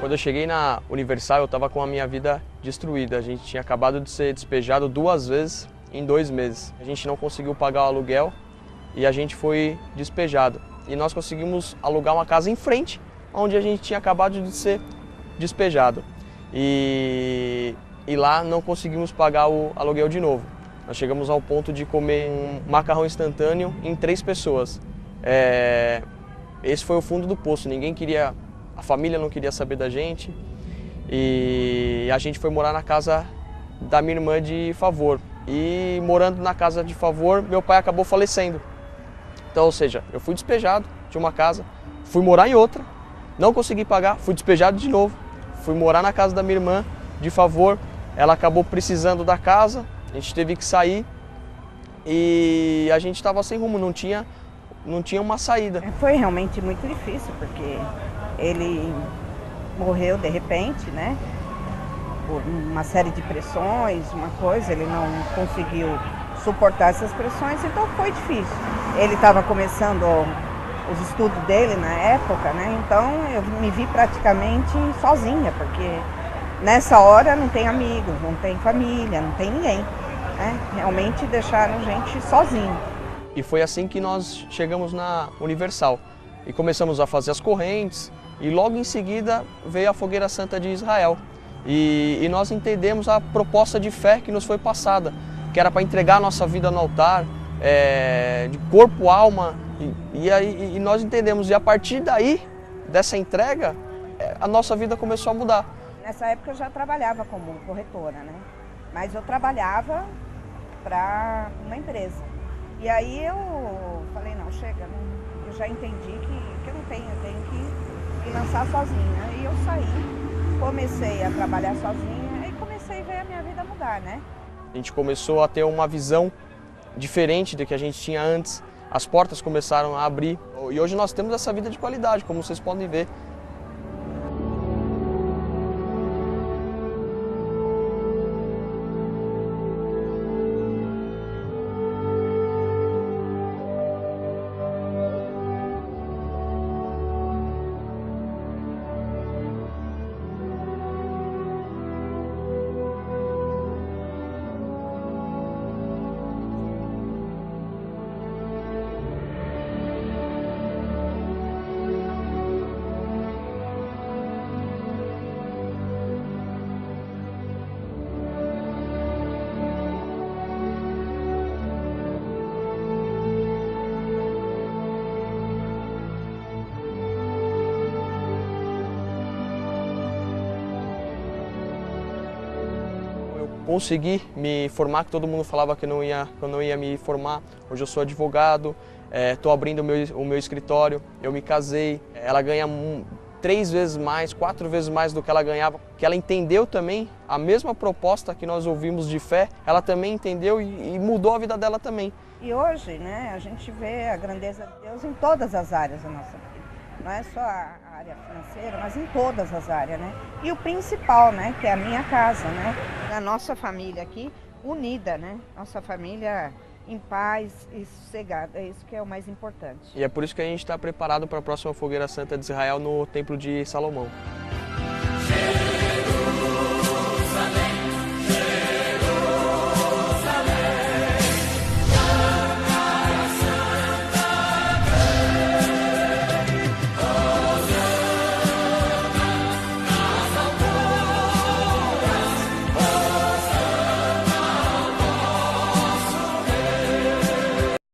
Quando eu cheguei na Universal, eu estava com a minha vida destruída. A gente tinha acabado de ser despejado 2 vezes em 2 meses. A gente não conseguiu pagar o aluguel e a gente foi despejado. E nós conseguimos alugar uma casa em frente, onde a gente tinha acabado de ser despejado. E lá não conseguimos pagar o aluguel de novo. Nós chegamos ao ponto de comer um macarrão instantâneo em 3 pessoas. Esse foi o fundo do poço, ninguém queria, a família não queria saber da gente. E a gente foi morar na casa da minha irmã de favor. E morando na casa de favor, meu pai acabou falecendo. Então, ou seja, eu fui despejado de uma casa, fui morar em outra, não consegui pagar, fui despejado de novo. Fui morar na casa da minha irmã de favor, ela acabou precisando da casa, a gente teve que sair e a gente estava sem rumo, não tinha uma saída. Foi realmente muito difícil, porque ele morreu de repente, né? Por uma série de pressões, uma coisa, ele não conseguiu suportar essas pressões, então foi difícil. Ele estava começando os estudos dele na época, né? Então eu me vi praticamente sozinha, porque nessa hora não tem amigos, não tem família, não tem ninguém, né? Realmente deixaram a gente sozinho. E foi assim que nós chegamos na Universal e começamos a fazer as correntes e logo em seguida veio a Fogueira Santa de Israel. E nós entendemos a proposta de fé que nos foi passada, que era para entregar a nossa vida no altar, de corpo, alma, e nós entendemos. E a partir daí, dessa entrega, a nossa vida começou a mudar. Nessa época eu já trabalhava como corretora, né? Mas eu trabalhava para uma empresa. E aí eu falei, não, chega, eu já entendi que eu não tenho, eu tenho que lançar sozinha. E eu saí, comecei a trabalhar sozinha e comecei a ver a minha vida mudar, né? A gente começou a ter uma visão diferente do que a gente tinha antes. As portas começaram a abrir e hoje nós temos essa vida de qualidade, como vocês podem ver. Consegui me formar, que todo mundo falava que eu não ia me formar. Hoje eu sou advogado, estou abrindo o meu escritório, eu me casei. Ela ganha 3 vezes mais, 4 vezes mais do que ela ganhava. Que ela entendeu também a mesma proposta que nós ouvimos de fé, ela também entendeu e mudou a vida dela também. E hoje, né, a gente vê a grandeza de Deus em todas as áreas da nossa vida. Não é só a área financeira, mas em todas as áreas, né? E o principal, né, que é a minha casa, né? A nossa família aqui unida, né? Nossa família em paz e sossegada, é isso que é o mais importante. E é por isso que a gente está preparado para a próxima Fogueira Santa de Israel no Templo de Salomão.